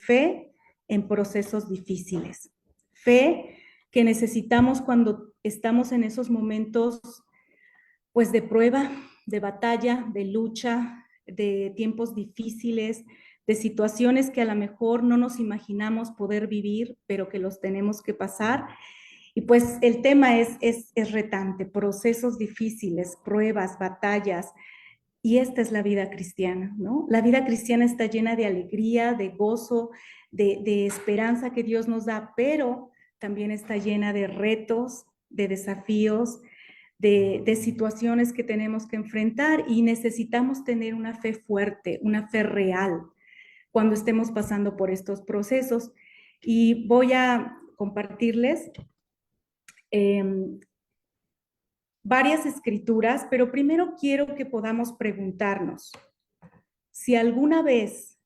fe en procesos difíciles. Fe que necesitamos cuando estamos en esos momentos, pues, de prueba, de batalla, de lucha, de tiempos difíciles, de situaciones que a lo mejor no nos imaginamos poder vivir, pero que los tenemos que pasar. Y pues el tema es retante, procesos difíciles, pruebas, batallas, y esta es la vida cristiana, ¿no? La vida cristiana está llena de alegría, de gozo, de esperanza que Dios nos da, pero también está llena de retos, de desafíos, de situaciones que tenemos que enfrentar, y necesitamos tener una fe fuerte, una fe real cuando estemos pasando por estos procesos. Y voy a compartirles eh, varias escrituras, pero primero quiero que podamos preguntarnos si alguna vez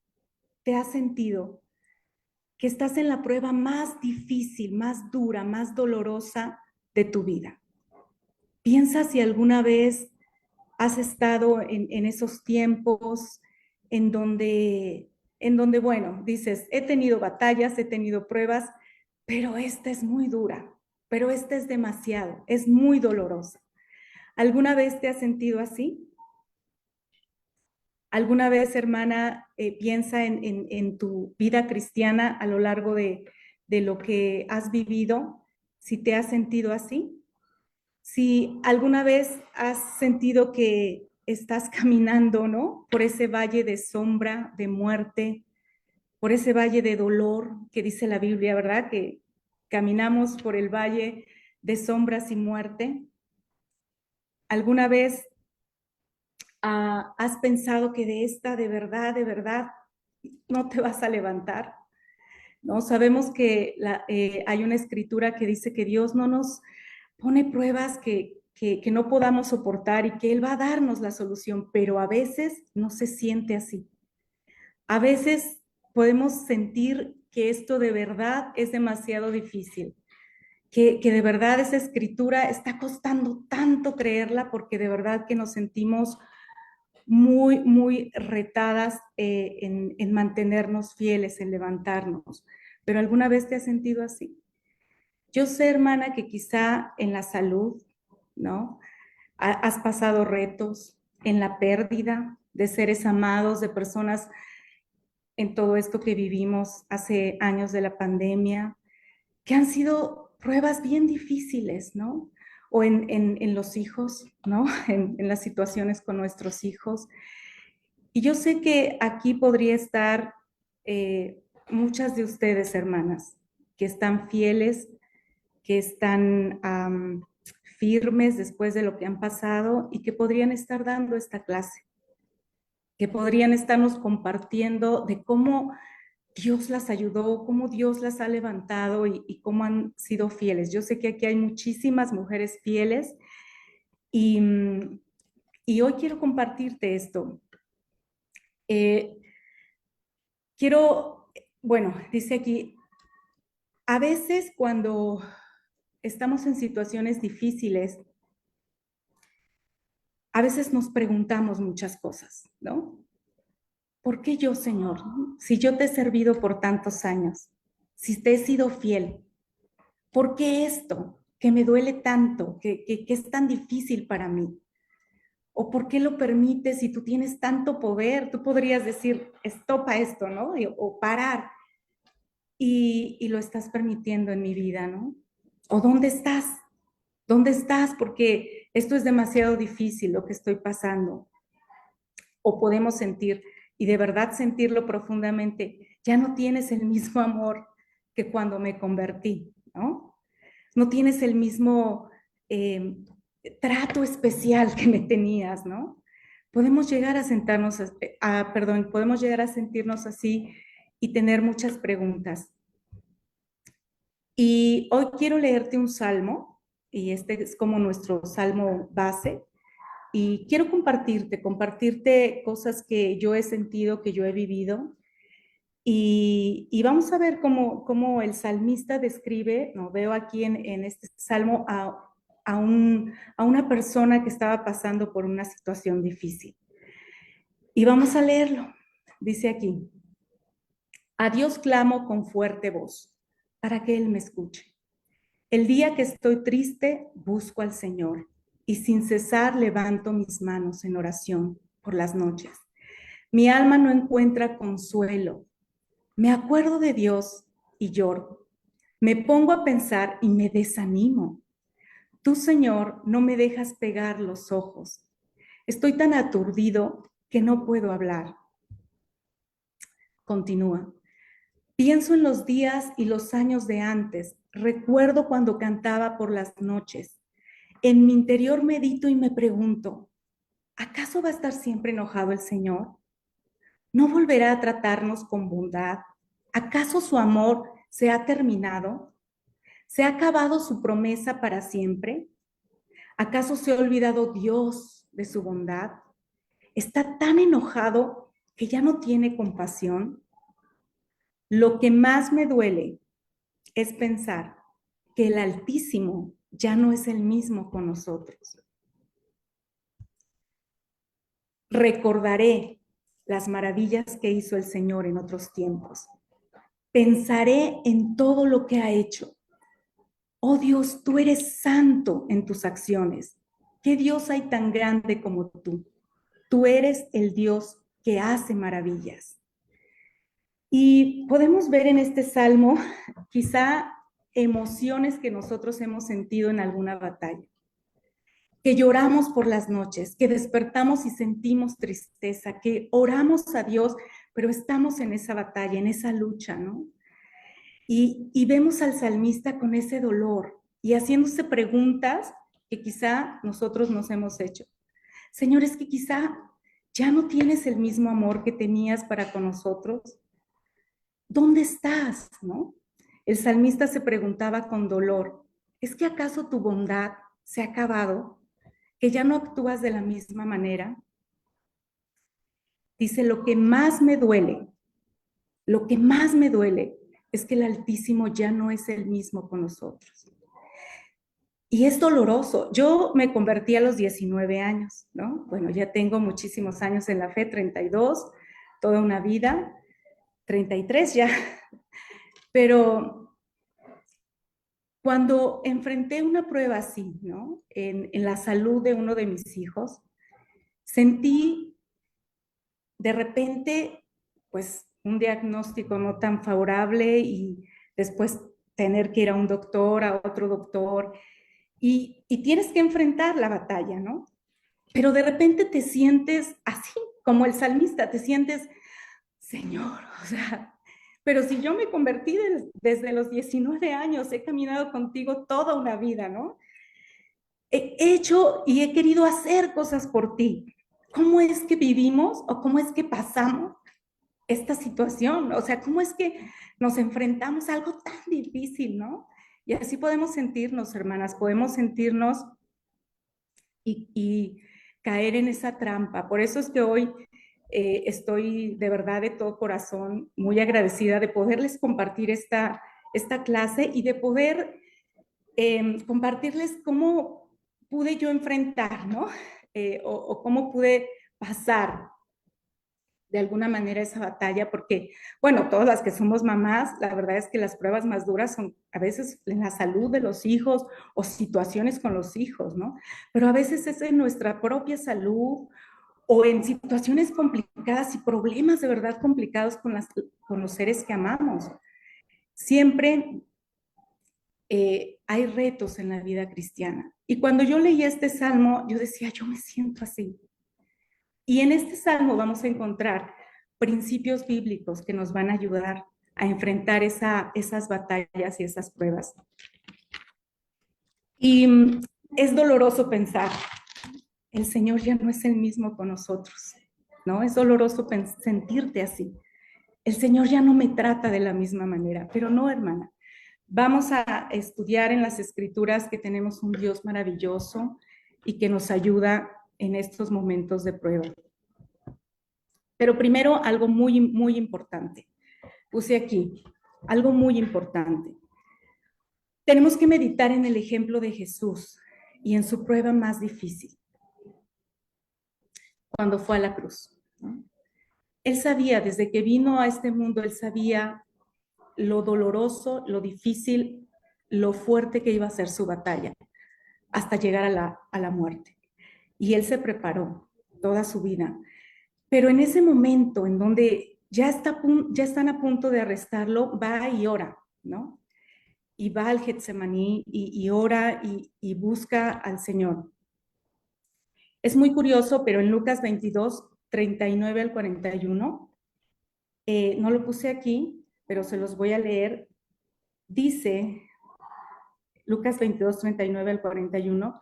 te has sentido que estás en la prueba más difícil, más dura, más dolorosa de tu vida. Piensa si alguna vez has estado en esos tiempos en donde, bueno, dices, he tenido batallas, he tenido pruebas, pero esta es muy dura, pero esta es demasiado, es muy dolorosa. ¿Alguna vez te has sentido así? ¿Alguna vez, hermana, piensa en tu vida cristiana a lo largo de lo que has vivido, si te has sentido así? Si alguna vez has sentido que estás caminando, ¿no? Por ese valle de sombra, de muerte, por ese valle de dolor que dice la Biblia, ¿verdad? Que caminamos por el valle de sombras y muerte. ¿Alguna vez has pensado que de esta, de verdad, no te vas a levantar? ¿No? Sabemos que hay una escritura que dice que Dios no nos pone pruebas que no podamos soportar, y que Él va a darnos la solución, pero a veces no se siente así. A veces podemos sentir que esto de verdad es demasiado difícil, que de verdad esa escritura está costando tanto creerla, porque de verdad que nos sentimos muy, muy retadas en mantenernos fieles, en levantarnos. ¿Pero alguna vez te has sentido así? Yo sé, hermana, que quizá en la salud, ¿no? Has pasado retos en la pérdida de seres amados, de personas, en todo esto que vivimos hace años de la pandemia, que han sido pruebas bien difíciles, ¿no? O en los hijos, ¿no? En las situaciones con nuestros hijos. Y yo sé que aquí podría estar muchas de ustedes, hermanas, que están fieles, que están firmes después de lo que han pasado, y que podrían estar dando esta clase, que podrían estarnos compartiendo de cómo Dios las ayudó, cómo Dios las ha levantado, y cómo han sido fieles. Yo sé que aquí hay muchísimas mujeres fieles, y, y hoy quiero compartirte esto. Eh, bueno, dice aquí, a veces cuando estamos en situaciones difíciles, a veces nos preguntamos muchas cosas, ¿no? ¿Por qué yo, Señor? Si yo te he servido por tantos años, si te he sido fiel, ¿por qué esto que me duele tanto, que es tan difícil para mí? ¿O por qué lo permites si tú tienes tanto poder? Tú podrías decir, estopa esto, ¿no? O parar. Y lo estás permitiendo en mi vida, ¿no? ¿O dónde estás? ¿Dónde estás? Porque esto es demasiado difícil lo que estoy pasando. O podemos sentir, y de verdad sentirlo profundamente, ya no tienes el mismo amor que cuando me convertí, ¿no? No tienes el mismo trato especial que me tenías, ¿no? Podemos llegar a sentarnos, podemos llegar a sentirnos así y tener muchas preguntas. Y hoy quiero leerte un salmo, y este es como nuestro salmo base, y quiero compartirte cosas que yo he sentido, que yo he vivido, y vamos a ver cómo el salmista describe, ¿no? Veo aquí en este salmo a una persona que estaba pasando por una situación difícil. Y vamos a leerlo. Dice aquí, A Dios clamo con fuerte voz, para que Él me escuche. El día que estoy triste, busco al Señor, y sin cesar levanto mis manos en oración por las noches. Mi alma no encuentra consuelo. Me acuerdo de Dios y lloro. Me pongo a pensar y me desanimo. Tú, Señor, no me dejas pegar los ojos. Estoy tan aturdido que no puedo hablar. Continúa. Pienso en los días y los años de antes. Recuerdo cuando cantaba por las noches. En mi interior medito y me pregunto, ¿acaso va a estar siempre enojado el Señor? ¿No volverá a tratarnos con bondad? ¿Acaso su amor se ha terminado? ¿Se ha acabado su promesa para siempre? ¿Acaso se ha olvidado Dios de su bondad? ¿Está tan enojado que ya no tiene compasión? Lo que más me duele es pensar que el Altísimo ya no es el mismo con nosotros. Recordaré las maravillas que hizo el Señor en otros tiempos. Pensaré en todo lo que ha hecho. Oh Dios, tú eres santo en tus acciones. ¿Qué Dios hay tan grande como tú? Tú eres el Dios que hace maravillas. Y podemos ver en este salmo quizá emociones que nosotros hemos sentido en alguna batalla, que lloramos por las noches, que despertamos y sentimos tristeza, que oramos a Dios, pero estamos en esa batalla, en esa lucha, ¿no? Y vemos al salmista con ese dolor y haciéndose preguntas que quizá nosotros nos hemos hecho. Señor, es que quizá ya no tienes el mismo amor que tenías para con nosotros. ¿Dónde estás? ¿No? El salmista se preguntaba con dolor, ¿es que acaso tu bondad se ha acabado? ¿Que ya no actúas de la misma manera? Dice, lo que más me duele es que el Altísimo ya no es el mismo con nosotros. Y es doloroso. Yo me convertí a los 19 años, ¿no? Bueno, ya tengo muchísimos años en la fe, 32, toda una vida, 33 ya. Pero cuando enfrenté una prueba así, ¿no? En la salud de uno de mis hijos, sentí de repente, pues, un diagnóstico no tan favorable y después tener que ir a un doctor, a otro doctor, y tienes que enfrentar la batalla, ¿no? Pero de repente te sientes así, como el salmista, te sientes, Señor, o sea, pero si yo me convertí desde los 19 años, he caminado contigo toda una vida, ¿no? He hecho y he querido hacer cosas por ti. ¿Cómo es que vivimos o cómo es que pasamos esta situación? O sea, ¿cómo es que nos enfrentamos a algo tan difícil, ¿no? Y así podemos sentirnos, hermanas, podemos sentirnos y caer en esa trampa. Por eso es que hoy estoy de verdad de todo corazón muy agradecida de poderles compartir esta clase y de poder compartirles cómo pude yo enfrentar, ¿no? O cómo pude pasar de alguna manera esa batalla, porque, bueno, todas las que somos mamás, la verdad es que las pruebas más duras son a veces en la salud de los hijos o situaciones con los hijos, ¿no? Pero a veces es en nuestra propia salud o en situaciones complicadas y problemas de verdad complicados con los seres que amamos. Siempre hay retos en la vida cristiana. Y cuando yo leí este salmo, yo decía, yo me siento así. Y en este salmo vamos a encontrar principios bíblicos que nos van a ayudar a enfrentar esas batallas y esas pruebas. Y es doloroso pensar, el Señor ya no es el mismo con nosotros, ¿no? Es doloroso sentirte así. El Señor ya no me trata de la misma manera, pero no, hermana. Vamos a estudiar en las Escrituras que tenemos un Dios maravilloso y que nos ayuda en estos momentos de prueba. Pero primero, algo muy, muy importante. Puse aquí, algo muy importante. Tenemos que meditar en el ejemplo de Jesús y en su prueba más difícil, cuando fue a la cruz, ¿no? Él sabía, desde que vino a este mundo, él sabía lo doloroso, lo difícil, lo fuerte que iba a ser su batalla, hasta llegar a la muerte. Y él se preparó toda su vida. Pero en ese momento en donde ya están a punto de arrestarlo, va y ora, ¿no? Y va al Getsemaní y ora y busca al Señor. Es muy curioso, pero en Lucas 22, 39 al 41, no lo puse aquí, pero se los voy a leer. Dice, Lucas 22, 39 al 41,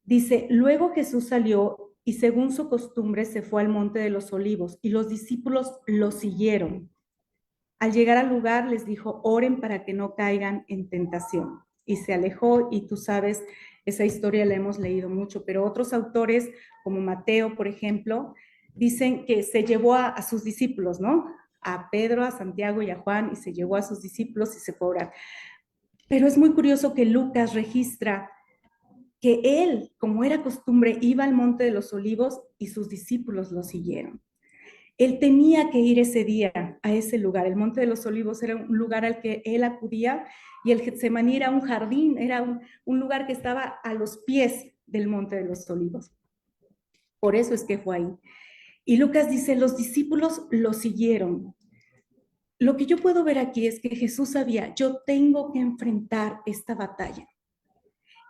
dice, luego Jesús salió y según su costumbre se fue al monte de los olivos y los discípulos lo siguieron. Al llegar al lugar les dijo, oren para que no caigan en tentación. Y se alejó y tú sabes, esa historia la hemos leído mucho, pero otros autores, como Mateo, por ejemplo, dicen que se llevó a sus discípulos, ¿no? A Pedro, a Santiago y a Juan, y se llevó a sus discípulos y se fue a orar. Pero es muy curioso que Lucas registra que él, como era costumbre, iba al monte de los olivos y sus discípulos lo siguieron. Él tenía que ir ese día a ese lugar. El Monte de los Olivos era un lugar al que él acudía y el Getsemaní era un jardín, era un lugar que estaba a los pies del Monte de los Olivos. Por eso es que fue ahí. Y Lucas dice, los discípulos lo siguieron. Lo que yo puedo ver aquí es que Jesús sabía, yo tengo que enfrentar esta batalla.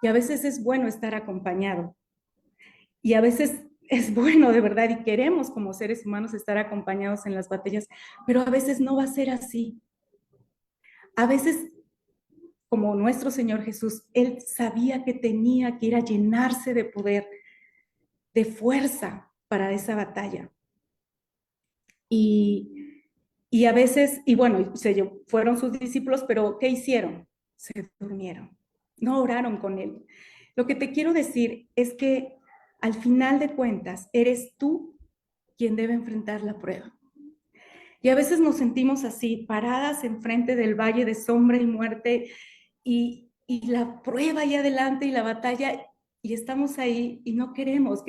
Y a veces es bueno estar acompañado. Y a veces es bueno de verdad y queremos como seres humanos estar acompañados en las batallas, pero a veces no va a ser así. A veces, como nuestro Señor Jesús, Él sabía que tenía que ir a llenarse de poder, de fuerza para esa batalla. Y a veces, y bueno, fueron sus discípulos, pero ¿qué hicieron? Se durmieron, no oraron con Él. Lo que te quiero decir es que al final de cuentas, eres tú quien debe enfrentar la prueba. Y a veces nos sentimos así, paradas enfrente del valle de sombra y muerte, y la prueba ahí adelante y la batalla, y estamos ahí y no queremos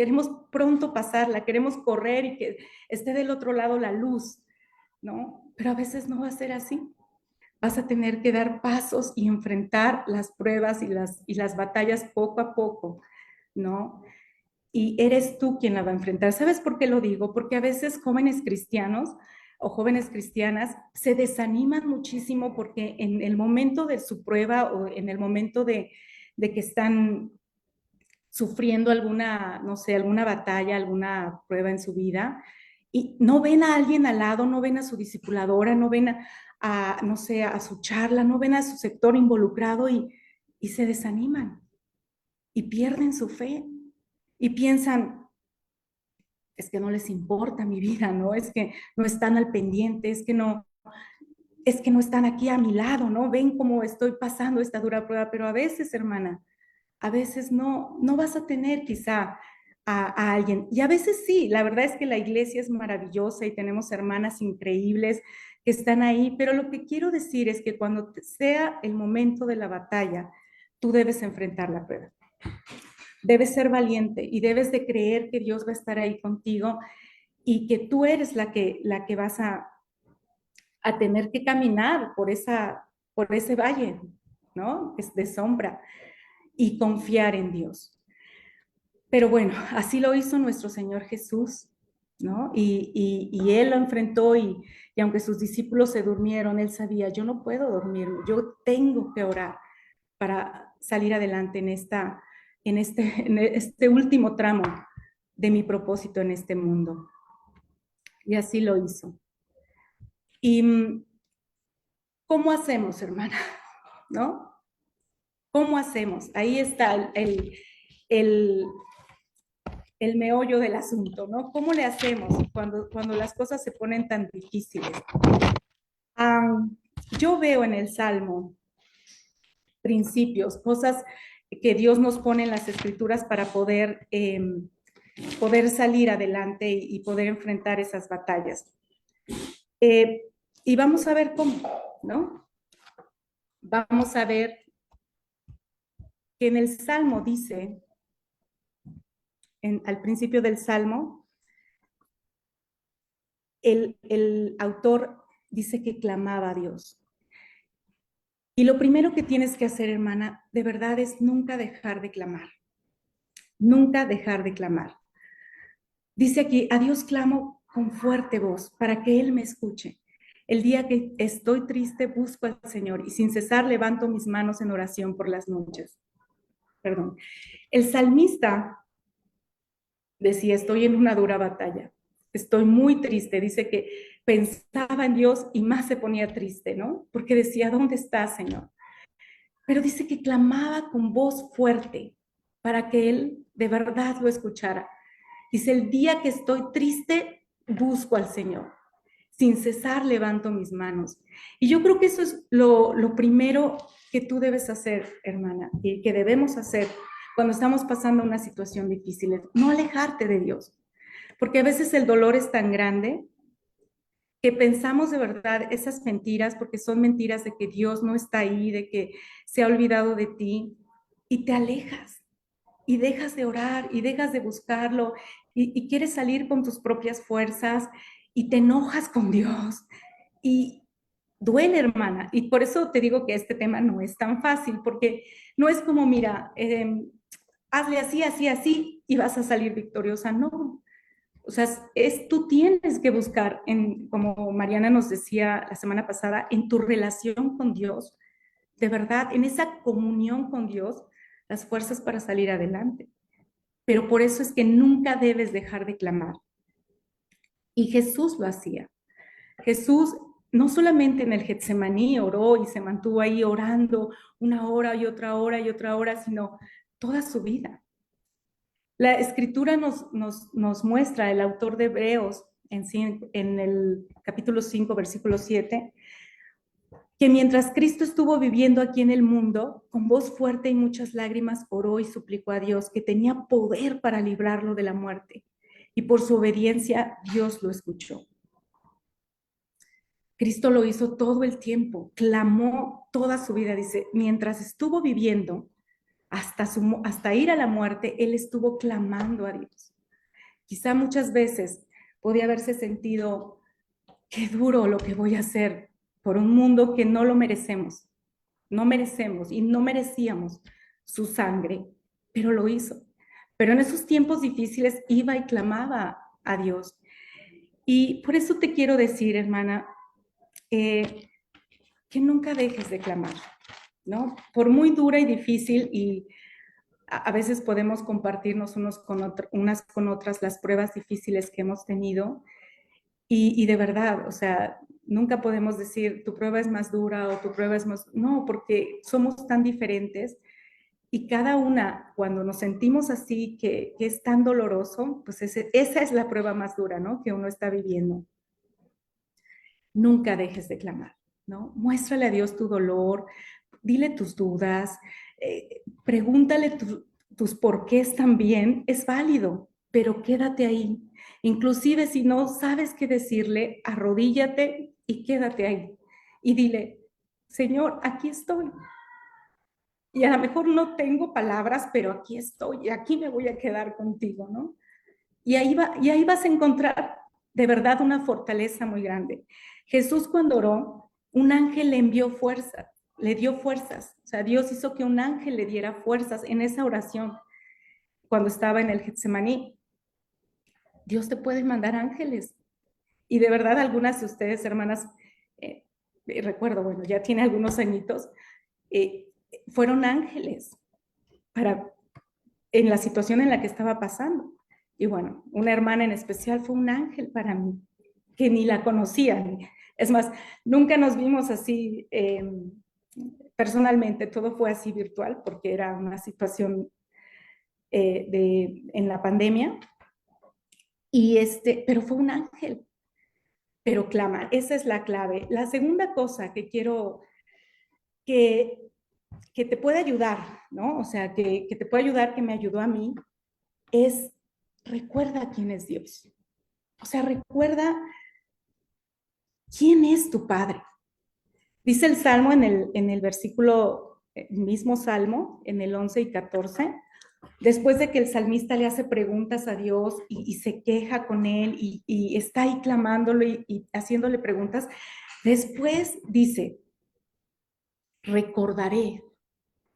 pronto pasarla, queremos correr y que esté del otro lado la luz, ¿no? Pero a veces no va a ser así. Vas a tener que dar pasos y enfrentar las pruebas y las batallas poco a poco, ¿no? Y eres tú quien la va a enfrentar. ¿Sabes por qué lo digo? Porque a veces jóvenes cristianos o jóvenes cristianas se desaniman muchísimo porque en el momento de su prueba o en el momento de que están sufriendo alguna, no sé, alguna batalla, alguna prueba en su vida, y no ven a alguien al lado, no ven a su discipuladora, no ven no sé, a su charla, no ven a su sector involucrado y se desaniman y pierden su fe y piensan, es que no les importa mi vida, ¿no? Es que no están al pendiente, es que no están aquí a mi lado, ¿no? Ven cómo estoy pasando esta dura prueba, pero a veces, hermana, a veces no vas a tener quizá a alguien. Y a veces sí, la verdad es que la iglesia es maravillosa y tenemos hermanas increíbles que están ahí, pero lo que quiero decir es que cuando sea el momento de la batalla, tú debes enfrentar la prueba. Debes ser valiente y debes de creer que Dios va a estar ahí contigo y que tú eres la que vas a tener que caminar por ese valle, ¿no? Es de sombra y confiar en Dios. Pero bueno, así lo hizo nuestro Señor Jesús, ¿no? Y Él lo enfrentó y aunque sus discípulos se durmieron, Él sabía, yo no puedo dormirme, yo tengo que orar para salir adelante en este último tramo de mi propósito en este mundo. Y así lo hizo. ¿Y cómo hacemos, hermana? ¿No? ¿Cómo hacemos? Ahí está el, el meollo del asunto, ¿no? ¿Cómo le hacemos cuando las cosas se ponen tan difíciles? Yo veo en el Salmo principios, cosas que Dios nos pone en las escrituras para poder salir adelante y poder enfrentar esas batallas. Y vamos a ver cómo, ¿no? Vamos a ver que en el Salmo dice, al principio del Salmo, el autor dice que clamaba a Dios. Y lo primero que tienes que hacer, hermana, de verdad es nunca dejar de clamar. Nunca dejar de clamar. Dice aquí, a Dios clamo con fuerte voz para que Él me escuche. El día que estoy triste busco al Señor y sin cesar levanto mis manos en oración por las noches. Perdón. El salmista decía, estoy en una dura batalla, estoy muy triste. Dice que pensaba en Dios y más se ponía triste, ¿no? Porque decía, ¿dónde estás, Señor? Pero dice que clamaba con voz fuerte para que Él de verdad lo escuchara. Dice, el día que estoy triste, busco al Señor. Sin cesar levanto mis manos. Y yo creo que eso es lo primero que tú debes hacer, hermana, y que debemos hacer cuando estamos pasando una situación difícil, es no alejarte de Dios. Porque a veces el dolor es tan grande que pensamos de verdad esas mentiras, porque son mentiras de que Dios no está ahí, de que se ha olvidado de ti, y te alejas y dejas de orar y dejas de buscarlo y quieres salir con tus propias fuerzas y te enojas con Dios y duele, hermana. Y por eso te digo que este tema no es tan fácil, porque no es como, mira, hazle así, así, así y vas a salir victoriosa. No. O sea, tú tienes que buscar, como Mariana nos decía la semana pasada, en tu relación con Dios, de verdad, en esa comunión con Dios, las fuerzas para salir adelante. Pero por eso es que nunca debes dejar de clamar. Y Jesús lo hacía. Jesús no solamente en el Getsemaní oró y se mantuvo ahí orando una hora y otra hora y otra hora, sino toda su vida. La escritura nos muestra, el autor de Hebreos, en el capítulo 5, versículo 7, que mientras Cristo estuvo viviendo aquí en el mundo, con voz fuerte y muchas lágrimas oró y suplicó a Dios que tenía poder para librarlo de la muerte. Y por su obediencia, Dios lo escuchó. Cristo lo hizo todo el tiempo, clamó toda su vida, dice, mientras estuvo viviendo, hasta ir a la muerte, Él estuvo clamando a Dios. Quizá muchas veces podía haberse sentido, qué duro lo que voy a hacer por un mundo que no lo merecemos, no merecemos y no merecíamos su sangre, pero lo hizo. Pero en esos tiempos difíciles iba y clamaba a Dios. Y por eso te quiero decir, hermana, que nunca dejes de clamar, ¿no? Por muy dura y difícil, y a veces podemos compartirnos unas con otras las pruebas difíciles que hemos tenido, y de verdad, o sea, nunca podemos decir tu prueba es más dura o tu prueba es más... No, porque somos tan diferentes y cada una, cuando nos sentimos así, que es tan doloroso, pues esa es la prueba más dura, ¿no? Que uno está viviendo. Nunca dejes de clamar, ¿no? Muéstrale a Dios tu dolor, dile tus dudas, pregúntale tus porqués también, es válido, pero quédate ahí. Inclusive si no sabes qué decirle, arrodíllate y quédate ahí. Y dile, Señor, aquí estoy. Y a lo mejor no tengo palabras, pero aquí estoy y aquí me voy a quedar contigo, ¿no? Y ahí vas a encontrar de verdad una fortaleza muy grande. Jesús cuando oró, un ángel le envió fuerzas, le dio fuerzas. O sea, Dios hizo que un ángel le diera fuerzas en esa oración cuando estaba en el Getsemaní. Dios te puede mandar ángeles. Y de verdad algunas de ustedes, hermanas, recuerdo, bueno, ya tiene algunos añitos, eh, fueron ángeles en la situación en la que estaba pasando. Y bueno, una hermana en especial fue un ángel para mí, que ni la conocía. Es más, nunca nos vimos así personalmente, todo fue así virtual porque era una situación en la pandemia. Pero fue un ángel, pero clama, esa es la clave. La segunda cosa que quiero que, que te puede ayudar, ¿no? O sea, que te puede ayudar, que me ayudó a mí, es recuerda quién es Dios. O sea, recuerda quién es tu Padre. Dice el Salmo en el versículo, el mismo Salmo, en el 11 y 14, después de que el salmista le hace preguntas a Dios y se queja con él y está ahí clamándole y haciéndole preguntas, después dice, recordaré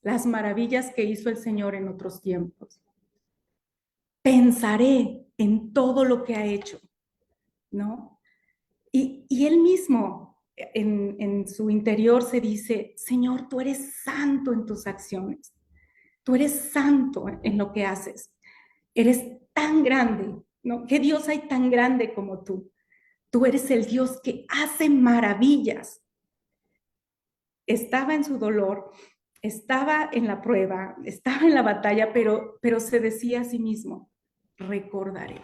las maravillas que hizo el Señor en otros tiempos. Pensaré en todo lo que ha hecho, ¿no? Y él mismo en su interior se dice, Señor, tú eres santo en tus acciones, tú eres santo en lo que haces, eres tan grande, ¿no? ¿Qué Dios hay tan grande como tú? Tú eres el Dios que hace maravillas. Estaba en su dolor, estaba en la prueba, estaba en la batalla, pero se decía a sí mismo, recordaré.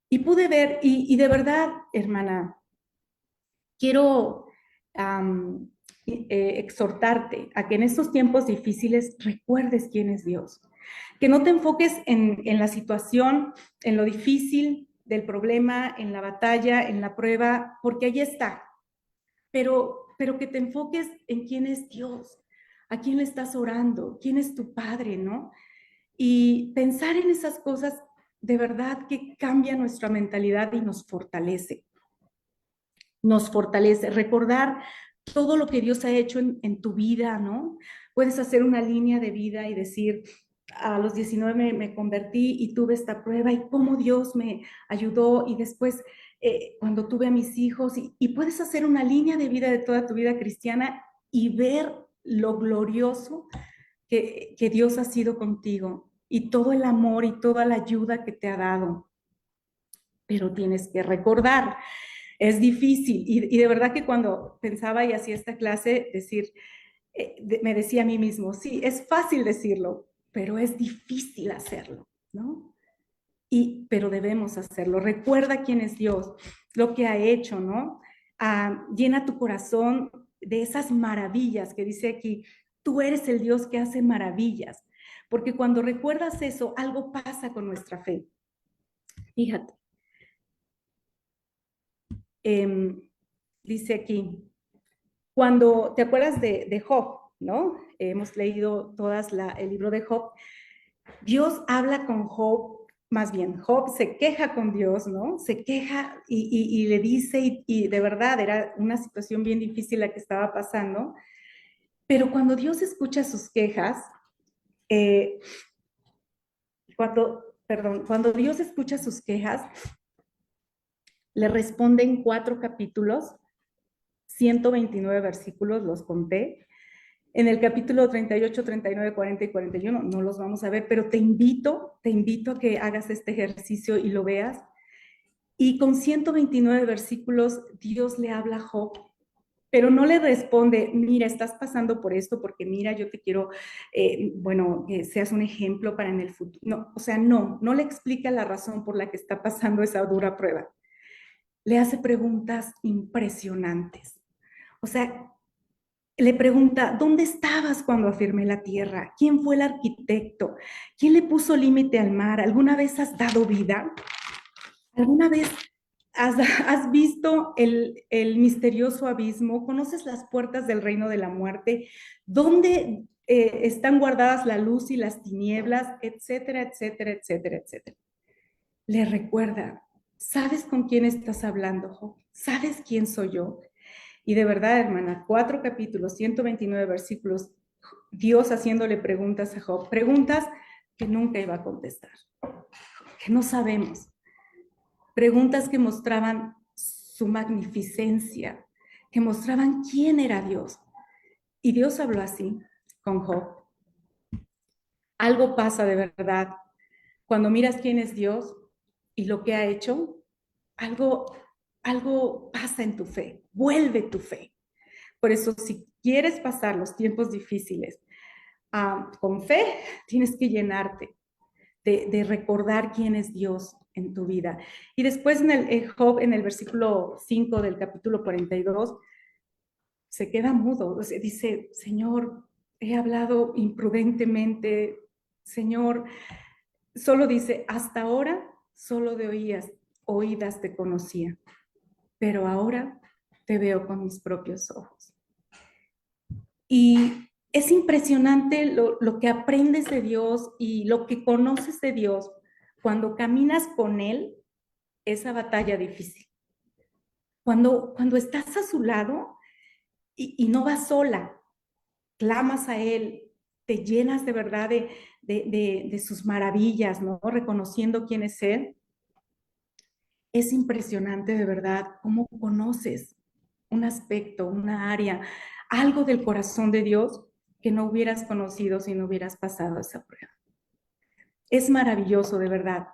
Y pude ver, y de verdad, hermana, quiero exhortarte a que en estos tiempos difíciles recuerdes quién es Dios. Que no te enfoques en la situación, en lo difícil del problema, en la batalla, en la prueba, porque ahí está. Pero que te enfoques en quién es Dios, a quién le estás orando, quién es tu Padre, ¿no? Y pensar en esas cosas de verdad que cambia nuestra mentalidad y nos fortalece. Nos fortalece. Recordar todo lo que Dios ha hecho en tu vida, ¿no? Puedes hacer una línea de vida y decir, a los 19 me convertí y tuve esta prueba y cómo Dios me ayudó y después cuando tuve a mis hijos y puedes hacer una línea de vida de toda tu vida cristiana y ver lo glorioso que Dios ha sido contigo y todo el amor y toda la ayuda que te ha dado. Pero tienes que recordar, es difícil. Y de verdad que cuando pensaba y hacía esta clase, decir, me decía a mí mismo, sí, es fácil decirlo, pero es difícil hacerlo, ¿no? Pero debemos hacerlo. Recuerda quién es Dios, lo que ha hecho, ¿no? Llena tu corazón de esas maravillas que dice aquí, tú eres el Dios que hace maravillas, porque cuando recuerdas eso, algo pasa con nuestra fe. Fíjate, dice aquí, cuando te acuerdas de Job, ¿no? Hemos leído todas el libro de Job. Dios habla con Job, más bien, Job se queja con Dios, ¿no? Se queja y le dice, y de verdad era una situación bien difícil la que estaba pasando, pero cuando Dios escucha sus quejas, eh, cuando Dios escucha sus quejas, le responde en 4 capítulos, 129 versículos, los conté. En el capítulo 38, 39, 40 y 41 no los vamos a ver, pero te invito a que hagas este ejercicio y lo veas. Y con 129 versículos, Dios le habla a Job, pero no le responde, mira, estás pasando por esto porque mira, yo te quiero, bueno, que seas un ejemplo para en el futuro. No, o sea, no le explica la razón por la que está pasando esa dura prueba. Le hace preguntas impresionantes. O sea, le pregunta, ¿dónde estabas cuando afirmé la tierra? ¿Quién fue el arquitecto? ¿Quién le puso límite al mar? ¿Alguna vez has dado vida? ¿Alguna vez has visto el misterioso abismo? ¿Conoces las puertas del reino de la muerte? ¿Dónde están guardadas la luz y las tinieblas? Etcétera, etcétera, etcétera, etcétera. Le recuerda, ¿sabes con quién estás hablando, Job? ¿Sabes quién soy yo? Y de verdad, hermana, 4 capítulos, 129 versículos, Dios haciéndole preguntas a Job, preguntas que nunca iba a contestar, que no sabemos, preguntas que mostraban su magnificencia, que mostraban quién era Dios. Y Dios habló así con Job. Algo pasa de verdad cuando miras quién es Dios y lo que ha hecho, algo pasa en tu fe, vuelve tu fe. Por eso, si quieres pasar los tiempos difíciles con fe, tienes que llenarte de recordar quién es Dios en tu vida. Y después en Job, en el versículo 5 del capítulo 42, se queda mudo. O sea, dice, Señor, he hablado imprudentemente. Señor, solo dice, hasta ahora solo de oídas te conocía, pero ahora te veo con mis propios ojos. Y Es impresionante lo que aprendes de Dios y lo que conoces de Dios cuando caminas con Él, esa batalla difícil. Cuando estás a su lado y no vas sola, clamas a Él, te llenas de verdad de sus maravillas, ¿no? Reconociendo quién es Él. Es impresionante de verdad cómo conoces un aspecto, una área, algo del corazón de Dios que no hubieras conocido si no hubieras pasado esa prueba. Es maravilloso, de verdad.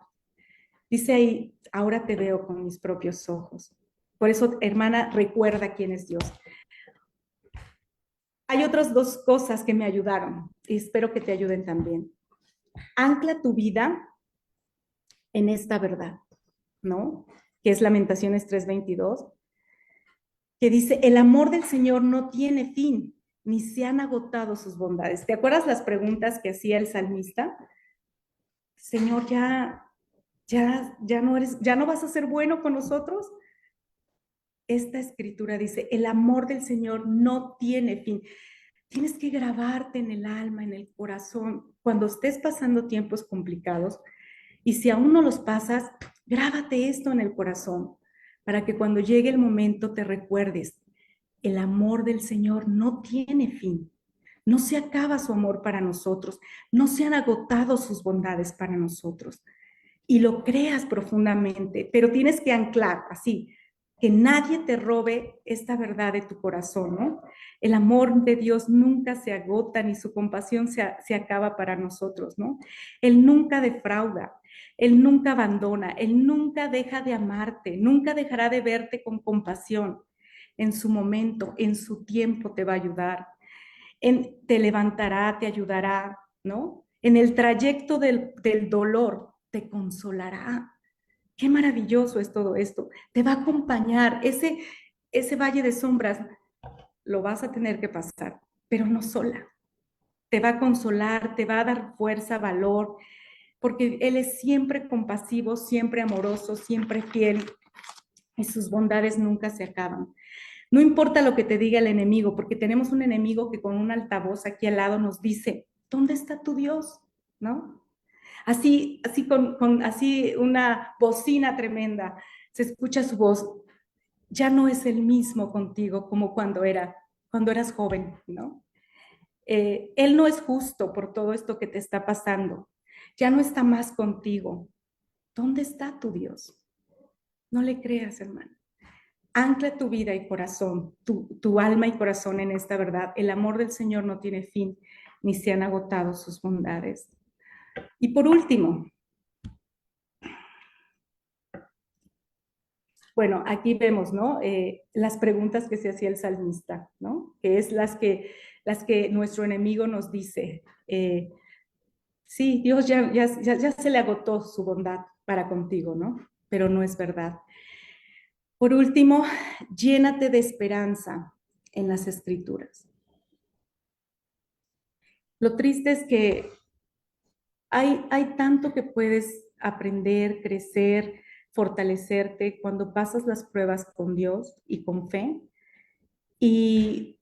Dice ahí, ahora te veo con mis propios ojos. Por eso, hermana, recuerda quién es Dios. Hay otras dos cosas que me ayudaron y espero que te ayuden también. Ancla tu vida en esta verdad, ¿no? Que es Lamentaciones 3:22, que dice, el amor del Señor no tiene fin, ni se han agotado sus bondades. ¿Te acuerdas las preguntas que hacía el salmista? Señor, ya no vas a ser bueno con nosotros. Esta escritura dice, el amor del Señor no tiene fin. Tienes que grabarte en el alma, en el corazón, cuando estés pasando tiempos complicados. Y si aún no los pasas, grábate esto en el corazón, para que cuando llegue el momento te recuerdes, el amor del Señor no tiene fin. No se acaba su amor para nosotros, no se han agotado sus bondades para nosotros. Y lo creas profundamente, pero tienes que anclar así, que nadie te robe esta verdad de tu corazón, ¿no? El amor de Dios nunca se agota ni su compasión se acaba para nosotros, ¿no? Él nunca defrauda, Él nunca abandona, Él nunca deja de amarte, nunca dejará de verte con compasión. En su momento, en su tiempo te va a ayudar, te levantará, te ayudará, ¿no? En el trayecto del dolor te consolará. Qué maravilloso es todo esto. Te va a acompañar. Ese valle de sombras lo vas a tener que pasar, pero no sola. Te va a consolar, te va a dar fuerza, valor, porque Él es siempre compasivo, siempre amoroso, siempre fiel y sus bondades nunca se acaban. No importa lo que te diga el enemigo, porque tenemos un enemigo que con un altavoz aquí al lado nos dice, ¿dónde está tu Dios? ¿No? Así una bocina tremenda, se escucha su voz, ya no es el mismo contigo como cuando eras joven, ¿no? Él no es justo por todo esto que te está pasando, ya no está más contigo. ¿Dónde está tu Dios? No le creas, hermano. Ancla tu vida y corazón, tu alma y corazón en esta verdad. El amor del Señor no tiene fin, ni se han agotado sus bondades. Y por último, bueno, aquí vemos, ¿no? Las preguntas que se hacía el salmista, ¿no? Que es las que nuestro enemigo nos dice. Sí, Dios ya se le agotó su bondad para contigo, ¿no? Pero no es verdad. Por último, llénate de esperanza en las escrituras. Lo triste es que hay tanto que puedes aprender, crecer, fortalecerte cuando pasas las pruebas con Dios y con fe. Y,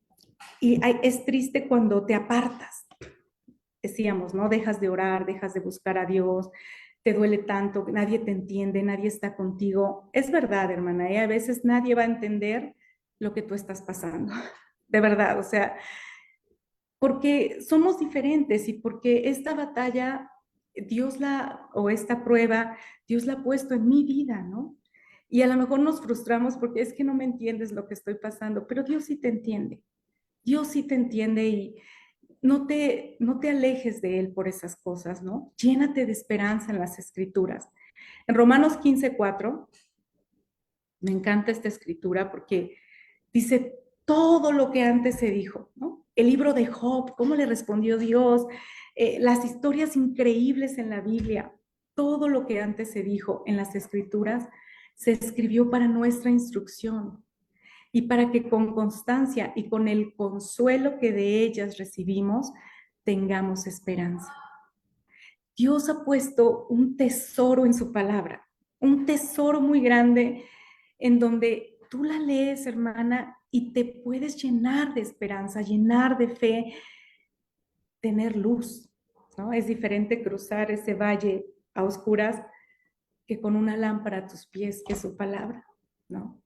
es triste cuando te apartas. Decíamos, ¿no? Dejas de orar, dejas de buscar a Dios, te duele tanto, nadie te entiende, nadie está contigo. Es verdad, hermana, a veces nadie va a entender lo que tú estás pasando. De verdad, o sea, porque somos diferentes y porque esta batalla, o esta prueba, Dios la ha puesto en mi vida, ¿no? Y a lo mejor nos frustramos porque es que no me entiendes lo que estoy pasando, pero Dios sí te entiende. Dios sí te entiende y no te alejes de Él por esas cosas, ¿no? Llénate de esperanza en las escrituras. En Romanos 15:4, me encanta esta escritura porque dice todo lo que antes se dijo, ¿no? El libro de Job, cómo le respondió Dios, las historias increíbles en la Biblia, todo lo que antes se dijo en las escrituras se escribió para nuestra instrucción y para que con constancia y con el consuelo que de ellas recibimos, tengamos esperanza. Dios ha puesto un tesoro en su palabra, un tesoro muy grande en donde tú la lees, hermana, y te puedes llenar de esperanza, llenar de fe, tener luz, ¿no? Es diferente cruzar ese valle a oscuras que con una lámpara a tus pies, que es su palabra, ¿no?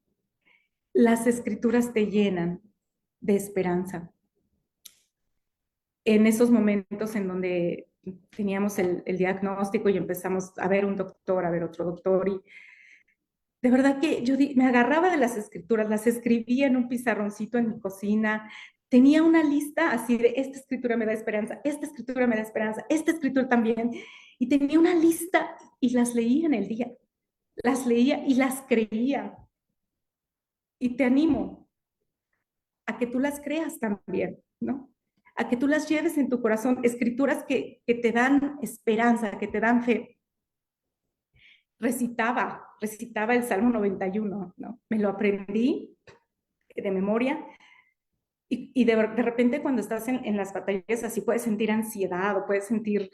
Las escrituras te llenan de esperanza. En esos momentos en donde teníamos el diagnóstico y empezamos a ver un doctor, a ver otro doctor, y de verdad que yo me agarraba de las escrituras, las escribía en un pizarroncito en mi cocina, tenía una lista así de esta escritura me da esperanza, esta escritura me da esperanza, esta escritura también, y tenía una lista y las leía en el día, las leía y las creía. Y te animo a que tú las creas también, ¿no? A que tú las lleves en tu corazón, escrituras que te dan esperanza, que te dan fe. Recitaba el Salmo 91, ¿no? Me lo aprendí de memoria y de repente cuando estás en las batallas así puedes sentir ansiedad o puedes sentir,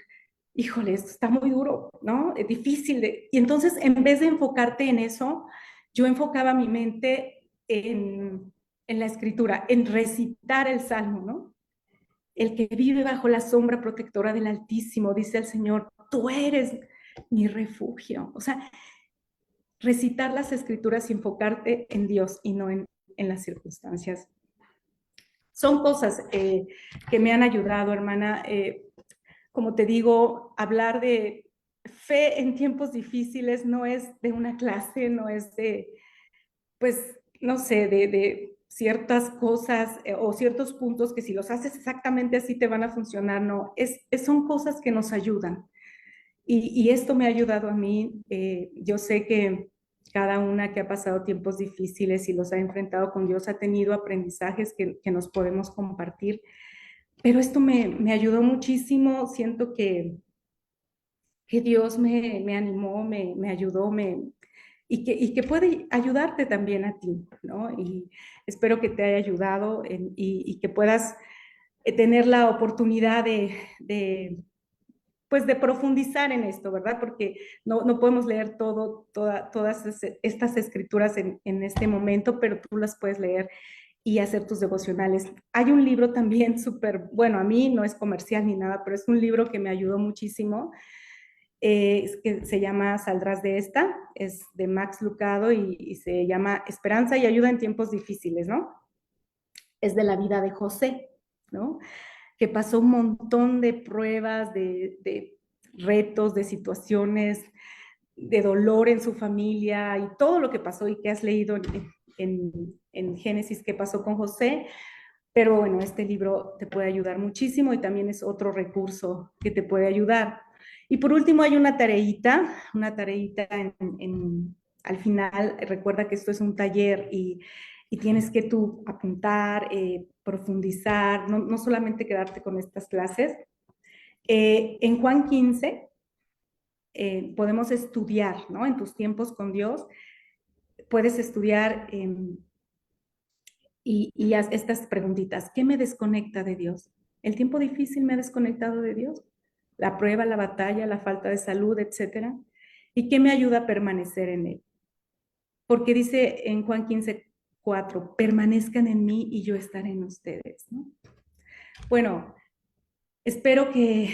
híjole, esto está muy duro, ¿no? Es difícil. Y entonces en vez de enfocarte en eso, yo enfocaba mi mente en la escritura, en recitar el Salmo, ¿no? El que vive bajo la sombra protectora del Altísimo, dice el Señor, tú eres mi refugio. O sea, recitar las escrituras y enfocarte en Dios y no en las circunstancias. Son cosas que me han ayudado, hermana. Como te digo, hablar de fe en tiempos difíciles no es de una clase, no es de, pues, no sé, de ciertas cosas o ciertos puntos que si los haces exactamente así te van a funcionar, no, son cosas que nos ayudan. Y esto me ha ayudado a mí. Yo sé que cada una que ha pasado tiempos difíciles y los ha enfrentado con Dios ha tenido aprendizajes que nos podemos compartir, pero esto me ayudó muchísimo. Siento que Dios me animó, me ayudó, y que puede ayudarte también a ti, ¿no? Y espero que te haya ayudado y que puedas tener la oportunidad pues de profundizar en esto, ¿verdad? Porque no podemos leer todas estas escrituras en este momento, pero tú las puedes leer y hacer tus devocionales. Hay un libro también súper, bueno, a mí no es comercial ni nada, pero es un libro que me ayudó muchísimo, que se llama Saldrás de esta, es de Max Lucado y se llama Esperanza y ayuda en tiempos difíciles, ¿no? Es de la vida de José, ¿no? Que pasó un montón de pruebas, de retos, de situaciones, de dolor en su familia y todo lo que pasó y que has leído en Génesis que pasó con José. Pero bueno, este libro te puede ayudar muchísimo y también es otro recurso que te puede ayudar. Y por último hay una tareita al final. Recuerda que esto es un taller y tienes que tú apuntar, profundizar, no solamente quedarte con estas clases. En Juan 15 podemos estudiar, ¿no? En tus tiempos con Dios, puedes estudiar y haz estas preguntitas. ¿Qué me desconecta de Dios? ¿El tiempo difícil me ha desconectado de Dios? ¿La prueba, la batalla, la falta de salud, etcétera? ¿Y qué me ayuda a permanecer en Él? Porque dice en Juan 15:4, permanezcan en mí y yo estaré en ustedes, ¿no? Bueno, espero que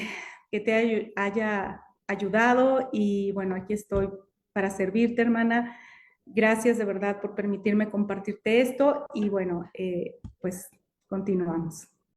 te haya ayudado y bueno, aquí estoy para servirte, hermana. Gracias de verdad por permitirme compartirte esto y bueno, pues continuamos.